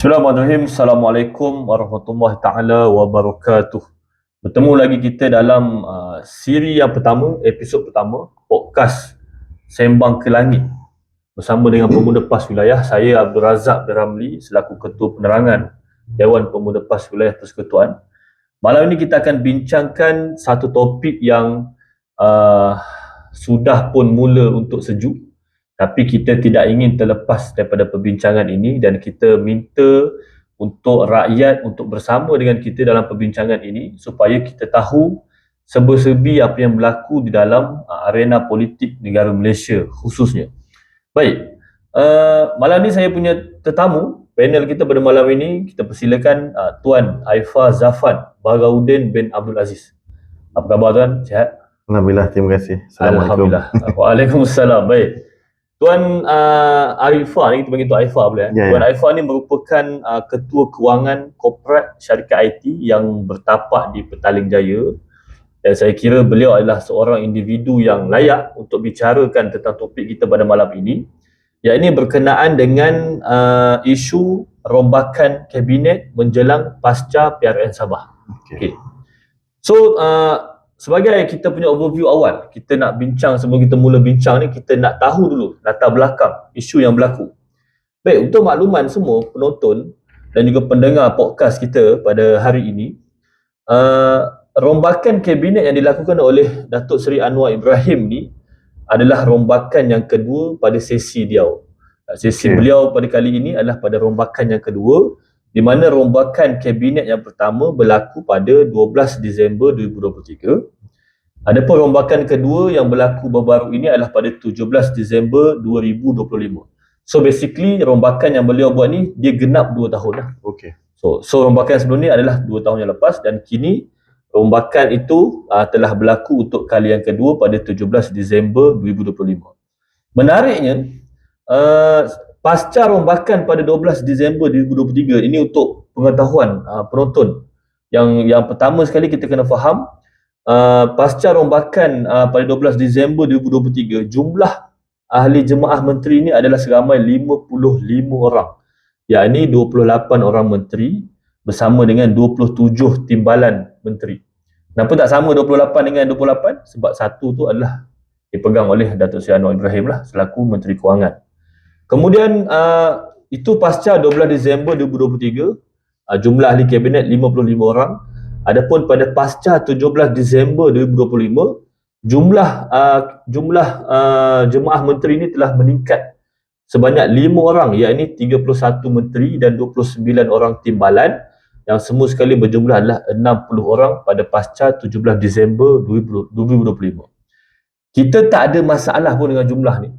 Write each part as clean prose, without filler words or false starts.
Bismillahirrahmanirrahim. Assalamualaikum warahmatullahi taala wabarakatuh. Bertemu lagi kita dalam siri yang pertama, episod pertama, podcast Sembang ke Langit bersama dengan Pemuda PAS Wilayah. Saya Abdul Razak bin Ramli selaku Ketua Penerangan Dewan Pemuda PAS Wilayah Persekutuan. Malam ini kita akan bincangkan satu topik yang sudah pun mula untuk sejuk, tapi kita tidak ingin terlepas daripada perbincangan ini dan kita minta untuk rakyat untuk bersama dengan kita dalam perbincangan ini supaya kita tahu serba-serbi apa yang berlaku di dalam arena politik negara Malaysia khususnya. Baik, malam ni saya punya tetamu, panel kita pada malam ini, kita persilakan Tuan Aifah Zafan Baharudin bin Abdul Aziz. Apa khabar Tuan? Sihat? Alhamdulillah, terima kasih. Assalamualaikum. Alhamdulillah. Waalaikumsalam. Baik. Tuan Aifah ni, kita panggil Tuan Aifah boleh? Tuan Aifah ni merupakan Ketua Kewangan Korporat Syarikat IT yang bertapak di Petaling Jaya, dan saya kira beliau adalah seorang individu yang layak untuk bicarakan tentang topik kita pada malam ini, yang ini berkenaan dengan isu rombakan kabinet menjelang pasca PRN Sabah. Okay. So sebagai kita punya overview awal, kita nak bincang, sebelum kita mula bincang ni, kita nak tahu dulu latar belakang isu yang berlaku. Baik, untuk makluman semua penonton dan juga pendengar podcast kita pada hari ini, rombakan kabinet yang dilakukan oleh Datuk Seri Anwar Ibrahim ni adalah rombakan yang kedua pada sesi dia. Sesi beliau pada kali ini adalah pada rombakan yang kedua, di mana rombakan kabinet yang pertama berlaku pada 12 Disember 2023. Adapun rombakan kedua yang berlaku baru-baru ini adalah pada 17 Disember 2025. So basically rombakan yang beliau buat ni dia genap 2 tahun lah. Okay. So rombakan sebelum ni adalah 2 tahun yang lepas, dan kini rombakan itu telah berlaku untuk kali yang kedua pada 17 Disember 2025. Menariknya, pasca rombakan pada 12 Disember 2023 ini, untuk pengetahuan penonton, yang pertama sekali kita kena faham, pasca rombakan pada 12 Disember 2023, jumlah ahli jemaah menteri ini adalah seramai 55 orang, yakni 28 orang menteri bersama dengan 27 timbalan menteri. Kenapa tak sama 28 dengan 28? Sebab satu tu adalah dipegang oleh Datuk Seri Anwar Ibrahim lah selaku Menteri Kewangan. Kemudian itu pasca 12 Disember 2023, jumlah ahli kabinet 55 orang. Adapun pada pasca 17 Disember 2025, jumlah jemaah menteri ini telah meningkat sebanyak 5 orang, yakni 31 menteri dan 29 orang timbalan, yang semua sekali berjumlah adalah 60 orang pada pasca 17 Disember 2025. Kita tak ada masalah pun dengan jumlah ni.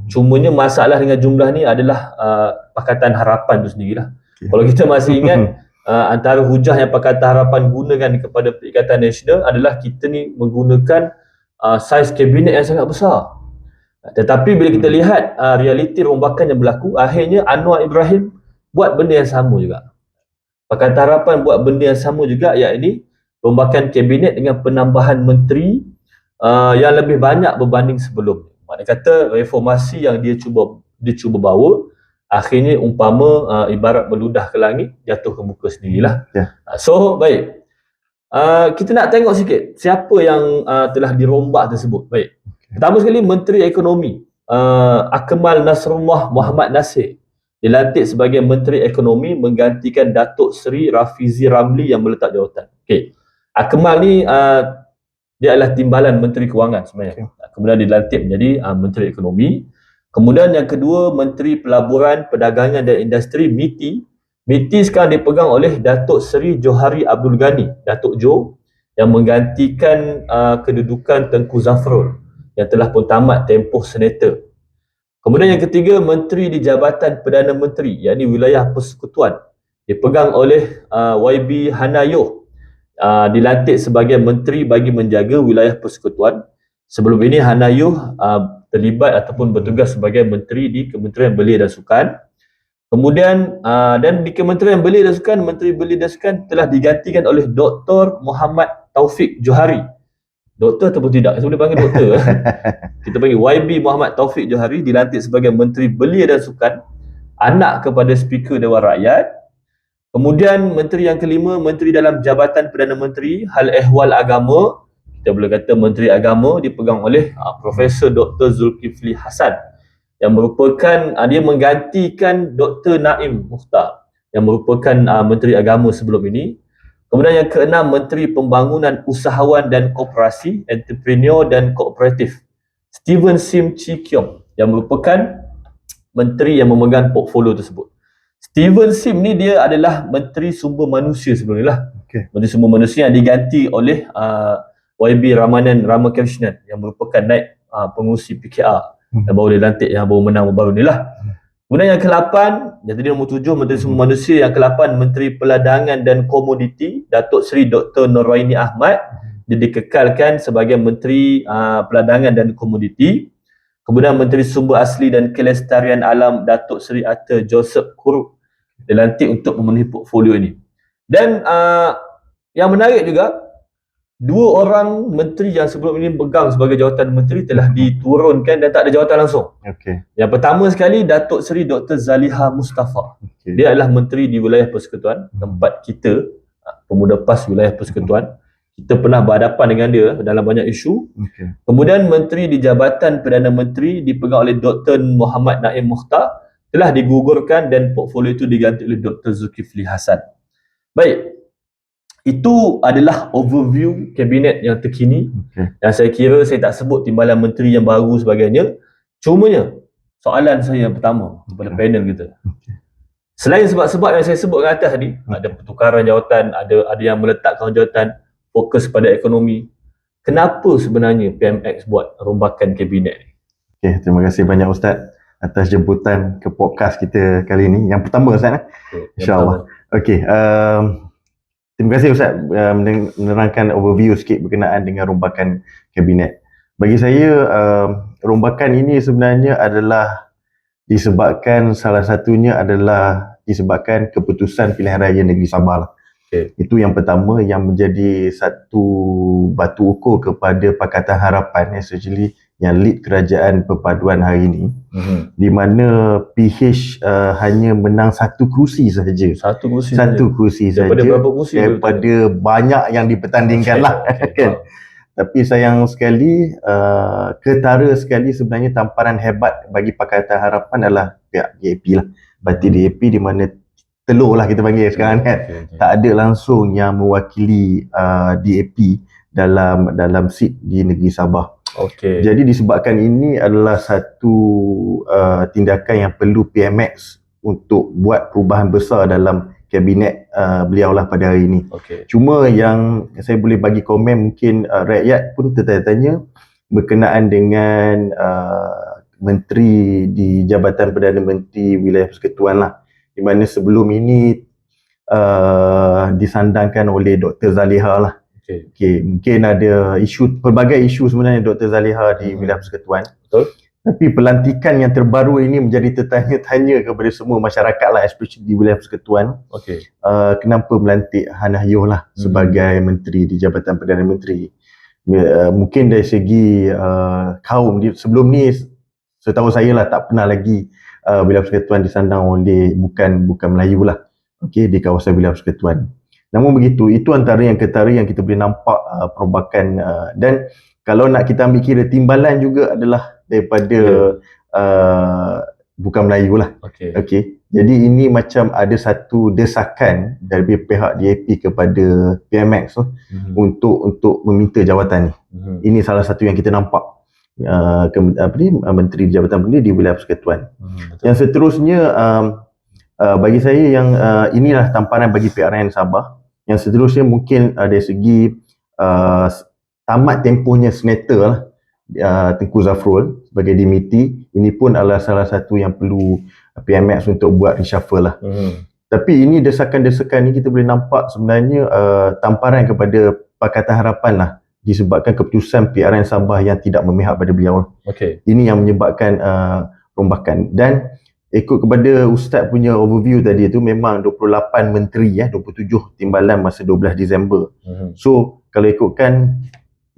Cumanya masalah dengan jumlah ni adalah Pakatan Harapan tu sendirilah. Kalau kita masih ingat, antara hujah yang Pakatan Harapan gunakan kepada Perikatan Nasional adalah kita ni menggunakan saiz kabinet yang sangat besar. Tetapi bila kita lihat realiti rombakan yang berlaku, akhirnya Anwar Ibrahim buat benda yang sama juga. Pakatan Harapan buat benda yang sama juga, iaitu rombakan kabinet dengan penambahan menteri yang lebih banyak berbanding sebelum. Maknanya kata reformasi yang dia cuba bawa, akhirnya umpama ibarat meludah ke langit, jatuh ke muka sendirilah. So baik, kita nak tengok sikit siapa yang telah dirombak tersebut. Baik, pertama sekali Menteri Ekonomi Akmal Nasrullah Muhammad Nasir dilantik sebagai Menteri Ekonomi menggantikan Datuk Seri Rafizi Ramli yang meletak jawatan. Okey, Akmal ni dia adalah timbalan Menteri Kewangan sebenarnya. Kemudian dilantik menjadi Menteri Ekonomi. Kemudian yang kedua, Menteri Pelaburan, Perdagangan dan Industri MITI. MITI sekarang dipegang oleh Datuk Seri Johari Abdul Ghani, Datuk Jo, yang menggantikan kedudukan Tengku Zafrul yang telah pun tamat tempoh senator. Kemudian yang ketiga, Menteri di Jabatan Perdana Menteri, yakni Wilayah Persekutuan, dipegang oleh YB Hanayoh, dilantik sebagai Menteri bagi menjaga Wilayah Persekutuan. Sebelum ini Hanayoh terlibat ataupun bertugas sebagai Menteri di Kementerian Belia dan Sukan. Kemudian dan di Kementerian Belia dan Sukan, Menteri Belia dan Sukan telah digantikan oleh Dr. Muhammad Taufik Johari. Doktor ataupun tidak? Kita boleh panggil doktor. Kita panggil YB Muhammad Taufik Johari, dilantik sebagai Menteri Belia dan Sukan, anak kepada Speaker Dewan Rakyat. Kemudian menteri yang kelima, menteri dalam Jabatan Perdana Menteri Hal Ehwal Agama. Kita boleh kata menteri agama dipegang oleh Profesor Dr. Zulkifli Hasan, yang merupakan dia menggantikan Dr. Naim Mukhtar yang merupakan menteri agama sebelum ini. Kemudian yang keenam, menteri pembangunan usahawan dan koperasi, entrepreneur dan kooperatif, Steven Sim Chi Kiong, yang merupakan menteri yang memegang portfolio tersebut. Steven Sim ni dia adalah menteri sumber manusia sebelum ni lah. Menteri sumber manusia yang diganti oleh YB Ramakrishnan yang merupakan naib pengurusi PKR yang baru dilantik, yang baru menang baru ni lah. Kemudian yang ke-8, yang tadi nombor 7, menteri sumber manusia. Yang ke-8, menteri peladangan dan komoditi, Datuk Seri Dr. Noraini Ahmad. Dia dikekalkan sebagai menteri peladangan dan komoditi. Kemudian menteri sumber asli dan kelestarian alam, Datuk Seri Arthur Joseph Kuruk, dilantik untuk memenuhi portfolio ini. Dan yang menarik juga, 2 orang menteri yang sebelum ini pegang sebagai jawatan menteri telah diturunkan dan tak ada jawatan langsung. Yang pertama sekali, Datuk Seri Dr. Zaliha Mustafa. Dia adalah menteri di wilayah Persekutuan, tempat kita, Pemuda PAS wilayah Persekutuan. Kita pernah berhadapan dengan dia dalam banyak isu. Kemudian menteri di Jabatan Perdana Menteri dipegang oleh Dr. Muhammad Naim Mukhtar telah digugurkan dan portfolio itu diganti oleh Dr. Zulkifli Hasan. Baik, itu adalah overview kabinet yang terkini. Yang saya kira saya tak sebut timbalan menteri yang baru sebagainya. Cumanya soalan saya yang pertama kepada panel kita, selain sebab-sebab yang saya sebut atas tadi, ada pertukaran jawatan, ada yang meletakkan jawatan fokus pada ekonomi, kenapa sebenarnya PMX buat rombakan kabinet ni? Terima kasih banyak Ustaz atas jemputan ke podcast kita kali ini. Yang pertama Ustaz, InsyaAllah. Terima kasih Ustaz menerangkan overview sikit berkenaan dengan rombakan kabinet. Bagi saya, rombakan ini sebenarnya adalah disebabkan, salah satunya adalah disebabkan keputusan pilihan raya negeri Sabah. Itu yang pertama yang menjadi satu batu ukur kepada Pakatan Harapan, especially yang lead kerajaan perpaduan hari ini, di mana PH hanya menang satu kerusi sahaja. Satu kerusi sahaja. Daripada berapa kerusi? Daripada banyak yang dipertandingkan lah. Tapi sayang sekali, ketara sekali sebenarnya tamparan hebat bagi Pakatan Harapan adalah pihak DAP lah. Parti DAP di mana telur lah kita panggil sekarang kan. Tak ada langsung yang mewakili DAP dalam seat di negeri Sabah. Jadi disebabkan ini adalah satu tindakan yang perlu PMX untuk buat perubahan besar dalam kabinet beliau lah pada hari ini. Cuma yang saya boleh bagi komen, mungkin rakyat pun tertanya-tanya berkenaan dengan menteri di Jabatan Perdana Menteri Wilayah Persekutuan lah, di mana sebelum ini disandangkan oleh Dr. Zaliha lah. Mungkin ada pelbagai isu sebenarnya Dr. Zaliha di wilayah Persekutuan. Tapi pelantikan yang terbaru ini menjadi tertanya-tanya kepada semua masyarakat lah, especially di wilayah Persekutuan. Kenapa melantik Hannah Yoh lah sebagai menteri di Jabatan Perdana Menteri. Mungkin dari segi kaum, sebelum ni setahu saya lah tak pernah lagi wilayah Persekutuan disandang oleh bukan Melayu lah, di kawasan wilayah Persekutuan. Namun begitu, itu antara yang ketara yang kita boleh nampak perombakan, dan kalau nak kita ambil kira, timbalan juga adalah daripada bukan Melayu lah. Jadi ini macam ada satu desakan dari pihak DAP kepada PMX untuk meminta jawatan ni. Ini salah satu yang kita nampak Menteri Jabatan Menteri di wilayah Persekutuan. Yang seterusnya, bagi saya yang inilah tamparan bagi PRN Sabah. Yang seterusnya mungkin dari segi tamat tempohnya senator lah, Tengku Zafrul sebagai dimiti. Ini pun adalah salah satu yang perlu PMX untuk buat reshuffle lah. Tapi ini desakan-desakan ni kita boleh nampak sebenarnya tamparan kepada Pakatan Harapan lah, disebabkan keputusan PRN Sabah yang tidak memihak pada beliau. Ini yang menyebabkan rombakan. Dan ikut kepada Ustaz punya overview tadi tu, memang 28 menteri 27 timbalan masa 12 Disember. So kalau ikutkan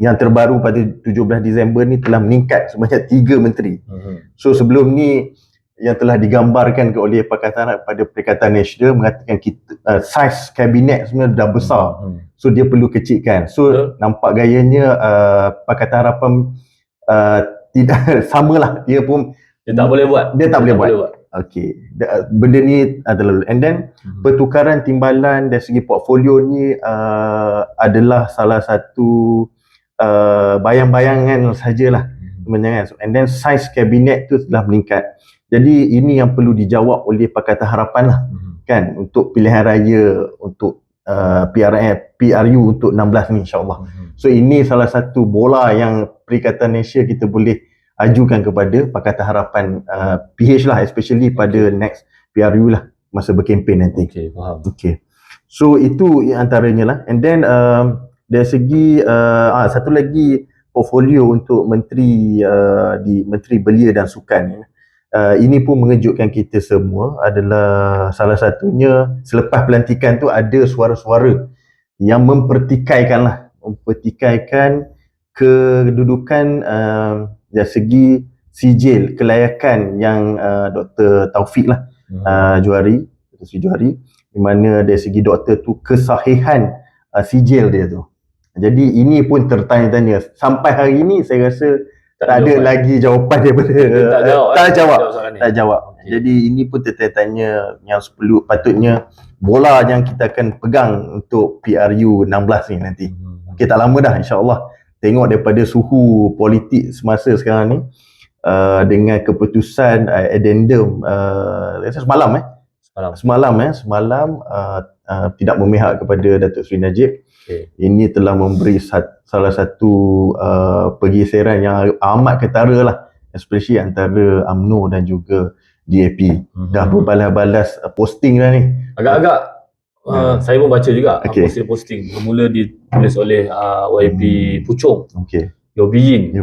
yang terbaru pada 17 Disember ni telah meningkat sebanyak 3 menteri. So sebelum ni yang telah digambarkan oleh Pakatan pada Perikatan Nasional mengatakan kita saiz kabinet sebenarnya dah besar. So dia perlu kecilkan. So nampak gayanya Pakatan Harapan tidak samalah, dia pun Dia tak boleh buat. Dia tak boleh buat. Okey. Benda ni adalah, and then pertukaran timbalan dari segi portfolio ni adalah salah satu bayang-bayangan sajalah sebenarnya. And then saiz kabinet tu telah meningkat. Jadi ini yang perlu dijawab oleh Pakatan Harapan lah, kan, untuk pilihan raya untuk PRU untuk 16 ni insyaAllah. So ini salah satu bola yang Perikatan Malaysia kita boleh ajukan kepada Pakatan Harapan PH lah, especially pada next PRU lah, masa berkempen nanti. Okey, faham. Okay. So itu antaranya lah. And then dari segi satu lagi portfolio untuk menteri di Menteri Belia dan Sukan, ini pun mengejutkan kita semua. Adalah salah satunya selepas pelantikan tu ada suara-suara yang mempertikaikan kedudukan dari segi sijil kelayakan yang Dr. Taufik lah Johari, Dr. Sri Johari, di mana dari segi doktor tu kesahihan sijil dia tu. Jadi ini pun tertanya-tanya. Sampai hari ini saya rasa tak ada lagi jawapan daripada tak jawab. Okay. Jadi ini pun tertanya yang perlu, patutnya bola yang kita akan pegang untuk PRU 16 ni nanti. Okay, tak lama dah insya-Allah. Tengok daripada suhu politik semasa sekarang ni, dengan keputusan addendum semalam tidak memihak kepada Datuk Seri Najib. Okay. Ini telah memberi salah satu pergeseran yang amat ketara lah, especially antara UMNO dan juga DAP. Dah berbalas-balas posting dah ni. Agak-agak saya pun baca juga posting. Bermula ditulis oleh YB Puchong, Yobiyin.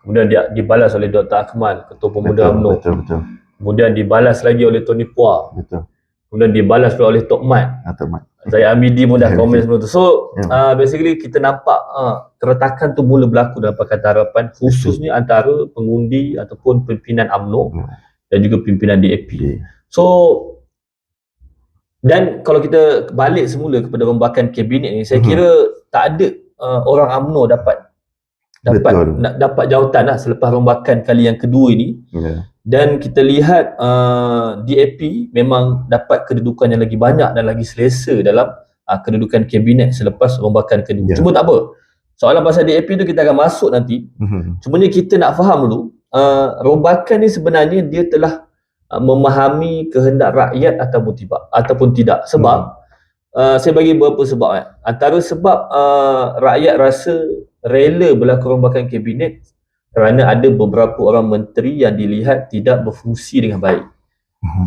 Kemudian dia dibalas oleh Dr. Akmal, Ketua Pemuda UMNO. Betul. Kemudian dibalas lagi oleh Tony Puah. Kemudian dibalas pula oleh Tok Mat. Saya Amidi pun dah komen sebelum tu. So basically kita nampak keretakan tu mula berlaku dalam Pakatan Harapan, khususnya antara pengundi ataupun pimpinan UMNO dan juga pimpinan DAP. So dan kalau kita balik semula kepada rombakan kabinet ni, saya kira tak ada orang UMNO dapat jawatan lah selepas rombakan kali yang kedua ini. Dan kita lihat DAP memang dapat kedudukan yang lagi banyak dan lagi selesa dalam kedudukan kabinet selepas rombakan kedua. Cuma tak apa, soalan pasal DAP tu kita akan masuk nanti. Cumanya kita nak faham dulu, rombakan ni sebenarnya dia telah memahami kehendak rakyat ataupun tidak. Sebab saya bagi beberapa sebab. Antara sebab rakyat rasa rela berlaku rombakan kabinet kerana ada beberapa orang menteri yang dilihat tidak berfungsi dengan baik.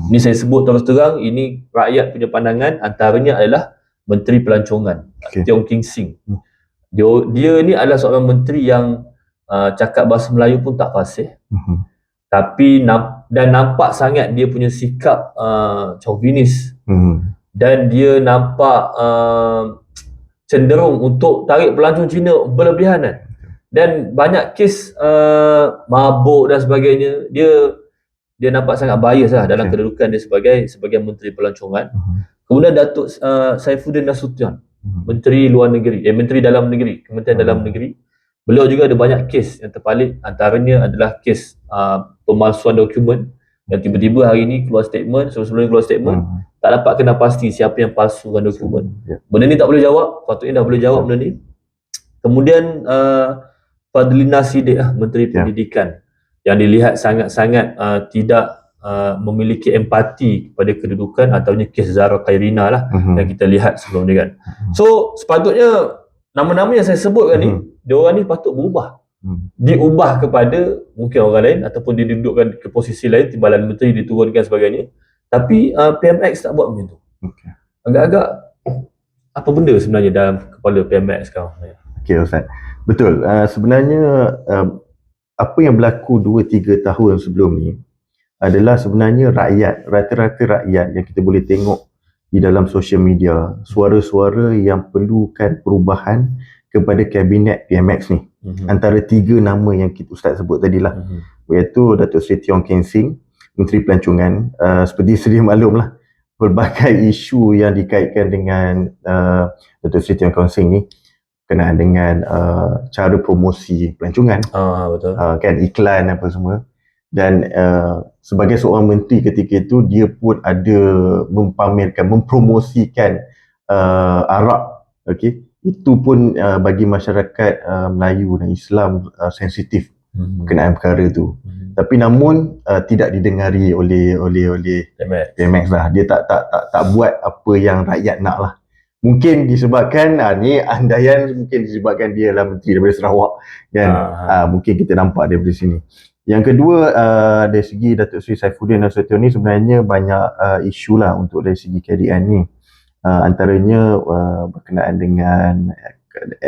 Ini saya sebut terus terang, ini rakyat punya pandangan. Antaranya adalah Menteri Pelancongan, Tiong King Sing. Dia ni adalah seorang menteri yang cakap bahasa Melayu pun tak fasih. Tapi dan nampak sangat dia punya sikap chauvinis. Dan dia nampak cenderung untuk tarik pelancong Cina berlebihan. Dan banyak kes mabuk dan sebagainya. Dia nampak sangat bias lah dalam kedudukan dia sebagai Menteri Pelancongan. Kemudian Datuk Saifuddin Nasution, Menteri Luar Negeri, Menteri Dalam Negeri, Kementerian Dalam Negeri. Beliau juga ada banyak kes yang terpalit. Antaranya adalah kes pemalsuan dokumen yang tiba-tiba hari ini keluar statement, sebelum keluar statement tak dapat kena pasti siapa yang palsukan dokumen. Benda ni tak boleh jawab, patutnya dah boleh jawab benda ni. Kemudian Fadlina Siddiq, Menteri Pendidikan, yang dilihat sangat-sangat tidak memiliki empati kepada kedudukan ataunya kes Zahra Khairina lah yang kita lihat sebelum ni kan. So sepatutnya nama-nama yang saya sebutkan ni, diorang ni patut berubah. Diubah kepada mungkin orang lain ataupun didudukkan ke posisi lain, timbalan menteri diturunkan sebagainya. Tapi PMX tak buat macam tu. Agak-agak apa benda sebenarnya dalam kepala PMX sekarang? Okey Ustaz. Betul. Sebenarnya apa yang berlaku 2-3 tahun sebelum ni adalah sebenarnya rata-rata rakyat yang kita boleh tengok di dalam social media, suara-suara yang perlukan perubahan kepada kabinet PMX ni. Antara 3 nama yang kita Ustaz sebut tadilah, iaitu Datuk Seri Tiong King Sing, Menteri Pelancongan, seperti sedia maklum lah, pelbagai isu yang dikaitkan dengan Datuk Seri Teo Kong Seng ni berkenaan dengan cara promosi pelancongan, Betul. kan, iklan apa semua. Dan sebagai seorang menteri ketika itu, dia pun ada mempromosikan arak, okey. Itu pun bagi masyarakat Melayu dan Islam sensitif berkenaan perkara tu. Tapi namun tidak didengari oleh PMX lah. Dia tak buat apa yang rakyat nak lah. Mungkin disebabkan ni andaian, mungkin disebabkan dia lah menteri daripada Sarawak, kan. Mungkin kita nampak daripada sini. Yang kedua, dari segi Datuk Seri Saifuddin Nasution ni sebenarnya banyak isu lah untuk dari segi KDN ni. Antaranya berkenaan dengan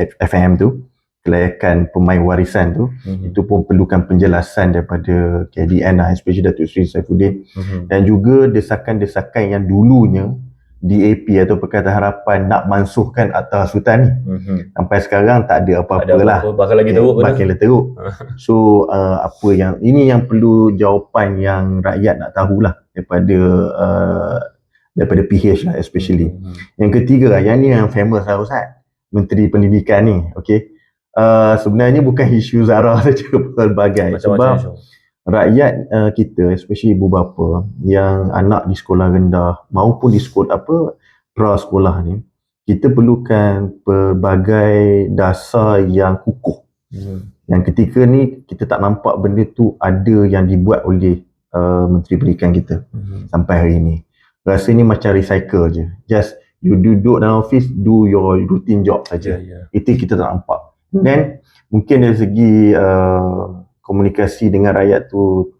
FM tu, kelayakan pemain warisan tu, itu pun perlukan penjelasan daripada KDN lah, especially Datuk Seri Saifuddin. Dan juga desakan-desakan yang dulunya DAP atau Pakatan Harapan nak mansuhkan Atta Sultan ni, sampai sekarang tak ada apa-apa lah, bakal lagi teruk. So apa yang ini yang perlu jawapan yang rakyat nak tahulah daripada PH lah especially. Yang ketiga, yang ni yang famous lah Ustaz, Menteri Pendidikan ni, okey. Sebenarnya bukan isu Zara saja, pelbagai. Sebab rakyat kita, especially ibu bapa yang anak di sekolah rendah maupun di sekolah pra-sekolah ni, kita perlukan pelbagai dasar yang kukuh. Yang ketika ni kita tak nampak benda tu ada yang dibuat oleh Menteri Pendidikan kita sampai hari ni. Rasanya macam recycle je. Just you duduk dalam office, do your routine job saja. Itu kita tak nampak. Dan mungkin dari segi komunikasi dengan rakyat tu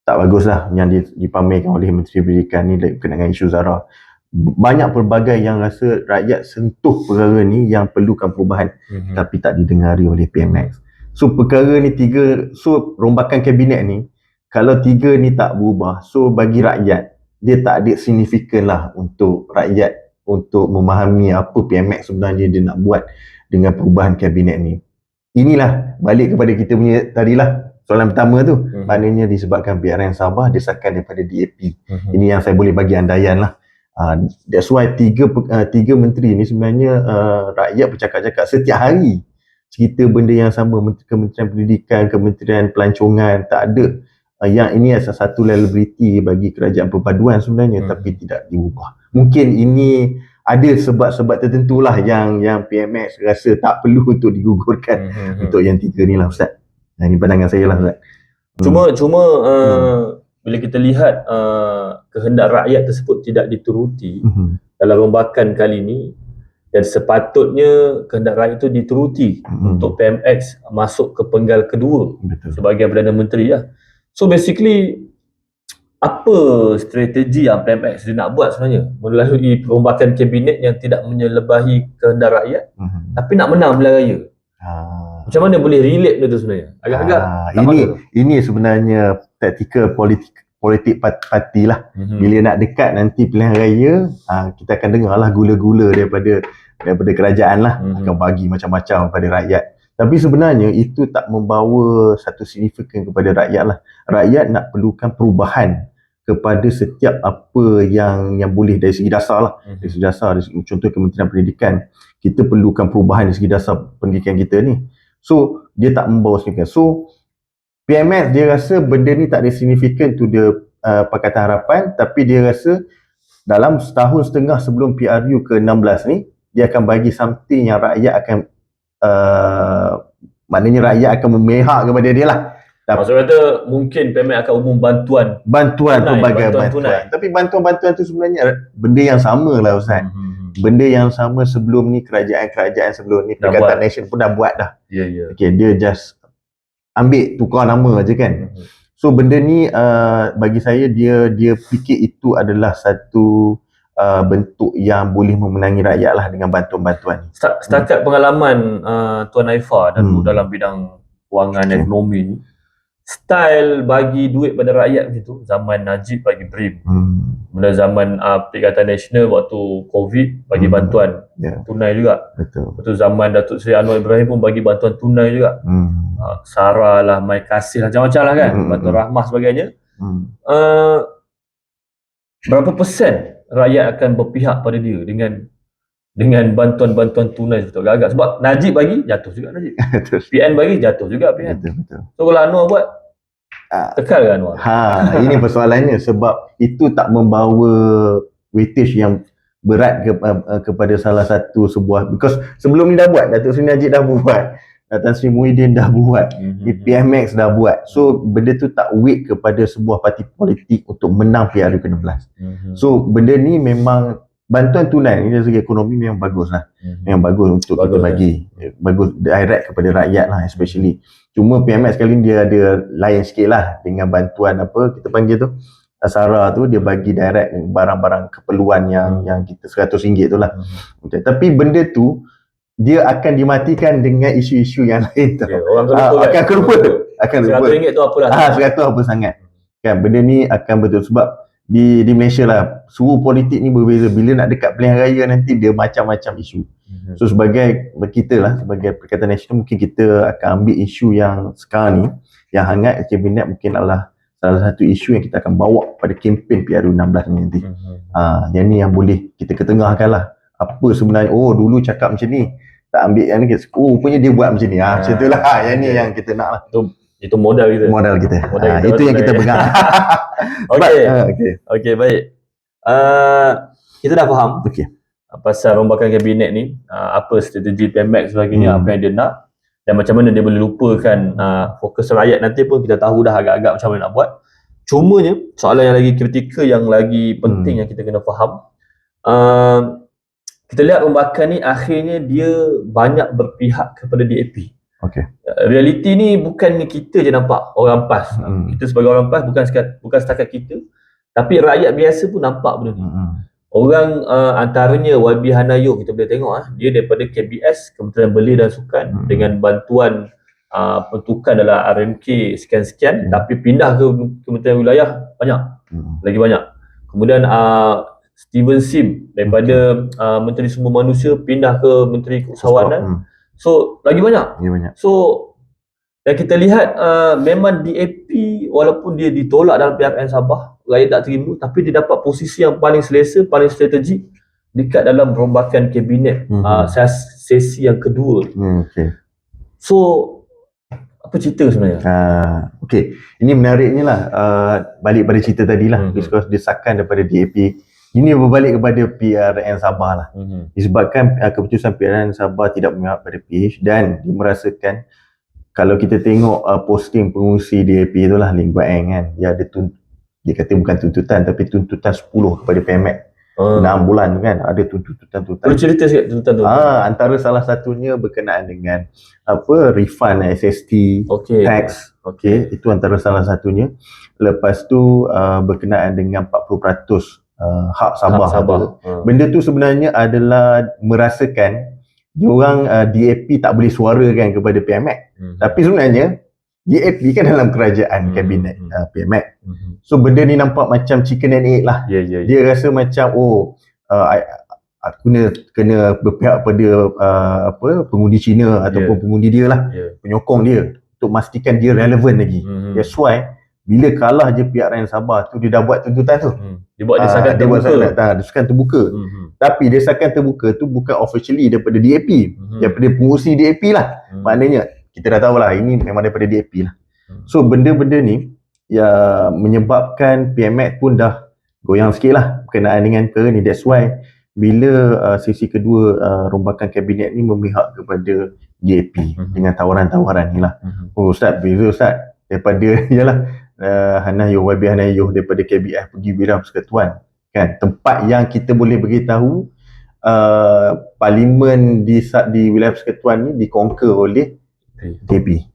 tak bagus lah yang dipamerkan oleh Menteri Pendidikan ni berkenaan dengan isu Zara. Banyak pelbagai yang rasa rakyat sentuh perkara ni yang perlukan perubahan, tapi tak didengari oleh PMX. So perkara ni rombakan kabinet ni, kalau tiga ni tak berubah, so bagi rakyat dia tak ada signifikan lah untuk rakyat untuk memahami apa PMX sebenarnya dia nak buat dengan perubahan kabinet ni. Inilah balik kepada kita punya tadilah soalan pertama tu, maknanya disebabkan PRN Sabah desakan daripada DAP. Ini yang saya boleh bagi andaian lah. That's why tiga menteri ni sebenarnya rakyat bercakap-cakap setiap hari cerita benda yang sama. Kementerian Pendidikan, Kementerian Pelancongan, tak ada yang ini adalah satu liability bagi kerajaan perpaduan sebenarnya, tapi tidak diubah. Mungkin ini ada sebab-sebab tertentu lah yang PMX rasa tak perlu untuk digugurkan untuk yang tiga ni lah Ustaz. Ini pandangan saya lah Ustaz. Cuma bila kita lihat kehendak rakyat tersebut tidak dituruti dalam rombakan kali ini, dan sepatutnya kehendak rakyat itu dituruti untuk PMX masuk ke penggal kedua sebagai Perdana Menteri lah. So basically apa strategi yang PMX dia nak buat sebenarnya melalui perombakan kabinet yang tidak menyelebahi kehendak rakyat, tapi nak menang pilihan raya? Macam mana boleh relate benda tu sebenarnya? Agak-agak ini sebenarnya taktikal politik parti lah. Bila nak dekat nanti pilihan raya, kita akan dengar lah gula-gula daripada kerajaan lah, akan bagi macam-macam kepada rakyat. Tapi sebenarnya itu tak membawa satu signifikan kepada rakyat lah. Rakyat nak perlukan perubahan kepada setiap apa yang boleh dari segi dasar lah. Dari segi dasar, contoh Kementerian Pendidikan, kita perlukan perubahan dari segi dasar pendidikan kita ni. So dia tak membawa signifikan. So PMX dia rasa benda ni tak ada signifikan to the Pakatan Harapan, tapi dia rasa dalam setahun setengah sebelum PRU ke-16 ni, dia akan bagi something yang rakyat akan maknanya rakyat akan memihak kepada dia lah. Maksud kata mungkin PMX akan umum bantuan pelbagai bantuan. Tapi bantuan-bantuan tu sebenarnya benda yang sama lah Ustaz. Benda yang sama sebelum ni, kerajaan-kerajaan sebelum ni, Perikatan Nation pun dah buat dah. Okay, dia just ambil tukar nama je kan. So benda ni bagi saya dia fikir itu adalah satu bentuk yang boleh memenangi rakyat lah dengan bantuan-bantuan ni. Setakat pengalaman Tuan Haifa dalam bidang kewangan dan ekonomi ni, style bagi duit pada rakyat gitu, zaman Najib bagi BRIM, kemudian zaman Perikatan Nasional waktu COVID bagi bantuan tunai juga. Betul zaman Datuk Seri Anwar Ibrahim pun bagi bantuan tunai juga. Sarah lah, Mai Kasih lah, macam-macam lah kan, bantuan rahmah sebagainya. berapa persen rakyat akan berpihak pada dia dengan bantuan-bantuan tunai betul agak sebab Najib bagi jatuh juga Najib. PN bagi jatuh juga PN. Betul. So kalau Anwar buat tekal ke Anwar? Ini persoalannya sebab itu tak membawa weightage yang berat kepada salah satu sebuah, because sebelum ni dah buat, Datuk Seri Najib dah buat, Tan Sri Muhyiddin dah buat, PMX dah buat. So benda tu tak weight kepada sebuah parti politik untuk menang PRU ke-16. So benda ni memang bantuan tunai ni dari segi ekonomi memang bagus lah. Memang bagus untuk kita bagi. Bagus direct kepada rakyat lah especially. Cuma PMX kali ni dia ada lain sikit lah dengan bantuan apa kita panggil tu, SARA tu, dia bagi direct barang-barang keperluan yang kita RM100 tu lah. Tapi benda tu dia akan dimatikan dengan isu-isu yang lain tu. Akan kelupa. RM100 tu apalah. RM100 apa sangat. Kan benda ni akan betul sebab di Malaysia lah suhu politik ni berbeza. Bila nak dekat pilihan raya nanti dia macam-macam isu. So sebagai kita lah, sebagai Perikatan Nasional, mungkin kita akan ambil isu yang sekarang ni yang hangat kabinet, mungkin adalah salah satu isu yang kita akan bawa pada kempen PRU 16 ni nanti. Yang ni yang boleh kita ketengahkan lah. Apa sebenarnya, dulu cakap macam ni, tak ambil yang ni, rupanya dia buat macam ni. Macam tu lah. Yang ni yang kita nak lah. Itu modal kita. Itu yang kita pegang. Okey, baik. Kita dah faham pasal rombakan kabinet ni, apa strategi PMX sebagainya, apa yang dia nak, dan macam mana dia boleh lupakan fokus rakyat. Nanti pun kita tahu dah agak-agak macam mana nak buat. Cumanya soalan yang lagi kritikal, yang lagi penting yang kita kena faham, kita lihat rombakan ni akhirnya dia banyak berpihak kepada DAP. Realiti ni bukannya kita je nampak orang PAS. Kita sebagai orang PAS bukan setakat kita, tapi rakyat biasa pun nampak benda ni. Orang antaranya YB Hanayo, kita boleh tengok dia daripada KBS, Kementerian Belia dan Sukan, dengan bantuan pertukan dalam RMK sekian-sekian, tapi pindah ke Kementerian Wilayah lagi banyak. Kemudian Steven Sim daripada Menteri Sumber Manusia pindah ke Menteri Keusahawanan. So lagi banyak. So dan kita lihat memang DAP walaupun dia ditolak dalam PRN Sabah, rakyat tak terima, tapi dia dapat posisi yang paling selesa, paling strategik dekat dalam rombakan kabinet sesi yang kedua. So apa cerita sebenarnya? Ini menariknya lah, balik pada cerita tadi lah, because desakan daripada DAP ini berbalik kepada PRN Sabah lah. Disebabkan keputusan PRN Sabah tidak memihak pada PH, dan dia merasakan, kalau kita tengok posting pengungsi DAP tu lah, Lim Guat Eng kan, dia kata bukan tuntutan, tapi tuntutan 10 kepada PMX. 6 bulan tu kan, ada tuntutan. Boleh cerita sikit tuntutan tu? Antara salah satunya berkenaan dengan refund SST, tax. Itu antara salah satunya. Lepas tu berkenaan dengan 40% hak Sabah. Benda tu sebenarnya adalah merasakan diorang DAP tak boleh suarakan kepada PMX. Tapi sebenarnya DAP kan dalam kerajaan kabinet PMX. So benda ni nampak macam chicken and egg lah. Dia rasa macam aku kena berpihak pada pengundi Cina ataupun pengundi dia lah, penyokong dia, untuk memastikan dia relevan lagi. That's why bila kalah je PRN Sabah tu, dia dah buat tuntutan tu. Dia buat desakan terbuka. Desakan terbuka. Tapi desakan terbuka tu bukan officially daripada DAP, daripada pengurusi DAP lah. Maknanya kita dah tahu lah, ini memang daripada DAP lah. So benda-benda ni ya menyebabkan PMX pun dah goyang sikit lah berkenaan dengan perkara ni. That's why bila sesi kedua rombakan kabinet ni memihak kepada DAP dengan tawaran-tawaran ni lah. Ustaz, beza Ustaz daripada Hanayo, YB Hanayo daripada KBS pergi Bidang Persekutuan kan, tempat yang kita boleh beritahu parlimen di wilayah Persekutuan ni dikonquer oleh DAP.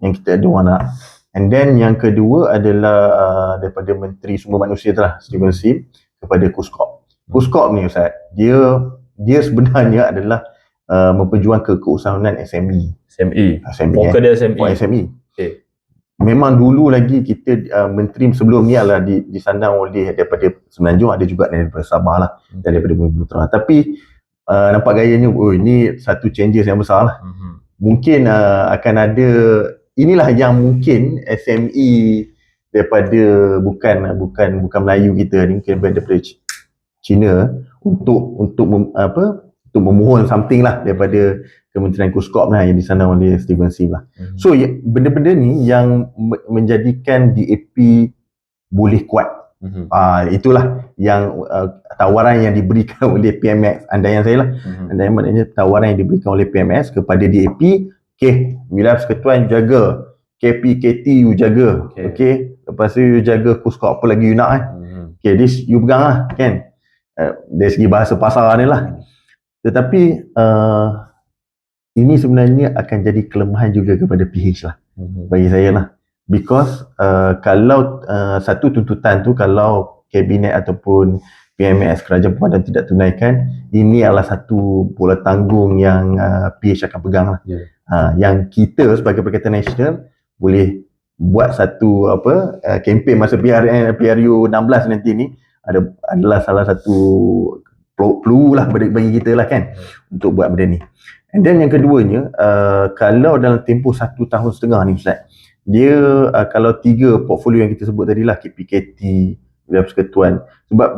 Yang kita ada orang nak. And then yang kedua adalah daripada Menteri Sumber Manusia tu lah, Steven Sim, kepada KUSKOP. KUSKOP ni Ustaz, dia sebenarnya adalah memperjuangkan keusahawanan SME. Muka dia SME. Memang dulu lagi kita menteri sebelum ni adalah disandang oleh daripada Semenanjung, ada juga daripada Sabah lah, dan daripada Bumi Putra. Tapi nampak gayanya ini satu changes yang besar lah. Mungkin akan ada, inilah yang mungkin SME daripada bukan Melayu kita ni, mungkin daripada Cina untuk memohon something lah daripada Kementerian Kuskop lah yang di sana oleh Steven Sim lah. So benda-benda ni yang menjadikan DAP boleh kuat. Itulah yang tawaran yang diberikan oleh PMX, andaian saya lah. Andaian maknanya tawaran yang diberikan oleh PMX kepada DAP, okay, wilayah persekutuan jaga, KPKT you jaga, okay. Lepas tu you jaga Kuskop apa lagi you nak okay, this you pegang lah kan. Dari segi bahasa pasar ni lah. Tetapi ini sebenarnya akan jadi kelemahan juga kepada PH lah, bagi saya lah. Because kalau satu tuntutan tu, kalau Kabinet ataupun PMS Kerajaan Pemadam tidak tunaikan, ini adalah satu bola tanggung yang PH akan pegang lah. Yang kita sebagai Perikatan Nasional boleh buat satu kempen masa PRU 16 nanti ni adalah salah satu peluang lah bagi kita lah kan, untuk buat benda ni. And then yang keduanya, kalau dalam tempoh 1.5 tahun ni Ustaz, dia kalau 3 portfolio yang kita sebut tadi lah, KPKT, Wilayah Persekutuan, sebab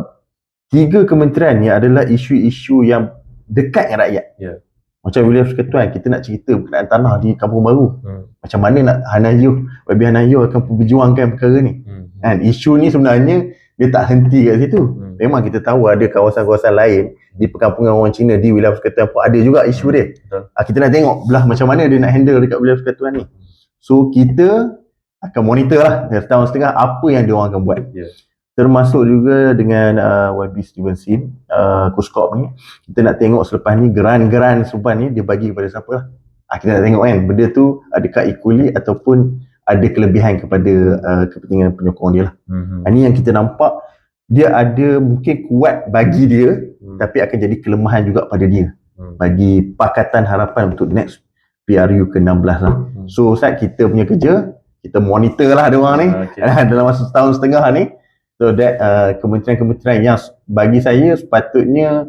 3 kementerian ni adalah isu-isu yang dekat dengan rakyat. Macam Wilayah Persekutuan, kita nak cerita berkenaan tanah di Kampung Baru, macam mana nak YB Hanayo akan berjuangkan perkara ni. Dan isu ni sebenarnya dia tak henti kat situ. Memang kita tahu ada kawasan-kawasan lain di perkampungan orang Cina di Wilayah Persekutuan pun ada juga isu dia. Kita nak tengok belah macam mana dia nak handle dekat Wilayah Persekutuan ni. So kita akan monitor lah setahun setengah apa yang dia orang akan buat. Termasuk juga dengan YB Steven Sim, Kuskop ni, kita nak tengok selepas ni geran-geran selepas ni dia bagi kepada siapa lah. Kita nak tengok kan benda tu adakah equally ataupun ada kelebihan kepada kepentingan penyokong dia lah. Ini yang kita nampak, dia ada mungkin kuat bagi dia, tapi akan jadi kelemahan juga pada dia, bagi Pakatan Harapan untuk next PRU ke-16 lah. So Ustaz, kita punya kerja, kita monitor lah dia orang ni dalam masa setahun setengah ni. So that kementerian-kementerian yang bagi saya sepatutnya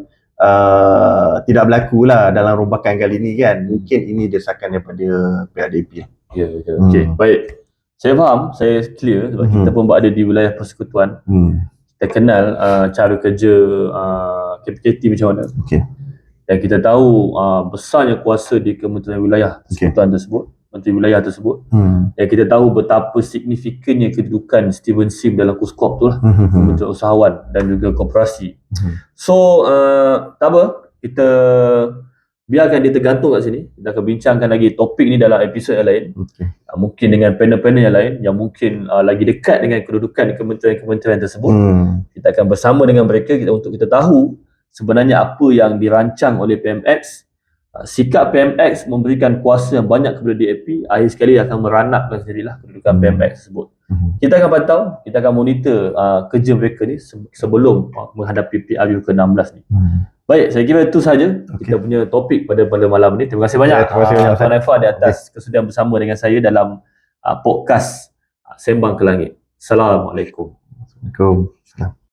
tidak berlaku lah dalam rombakan kali ni kan. Mungkin ini desakan daripada PADP. Okay. Baik. Saya faham, saya clear sebab kita pun berada di wilayah persekutuan. Kita kenal cara kerja KPKT macam mana. Dan kita tahu besarnya kuasa di Kementerian Wilayah Persekutuan tersebut, Menteri Wilayah tersebut. Dan kita tahu betapa signifikannya kedudukan Steven Sim dalam Kuskop tu lah, Kementerian Usahawan dan juga Koperasi. So tak apa, kita biarkan dia tergantung kat sini. Kita akan bincangkan lagi topik ni dalam episod yang lain. Mungkin dengan panel-panel yang lain yang mungkin lagi dekat dengan kedudukan kementerian-kementerian tersebut. Kita akan bersama dengan mereka untuk kita tahu sebenarnya apa yang dirancang oleh PMX. Sikap PMX memberikan kuasa yang banyak kepada DAP, akhir sekali akan meranapkan sendirilah kedudukan PMX tersebut. Kita akan pantau, kita akan monitor kerja mereka ni sebelum menghadapi PRU ke-16 ni. Baik, saya kira itu sahaja kita punya topik pada malam ni. Terima kasih banyak Tuan Haifah di atas kesudian bersama dengan saya dalam podcast Sembang ke Langit. Assalamualaikum. Assalamualaikum.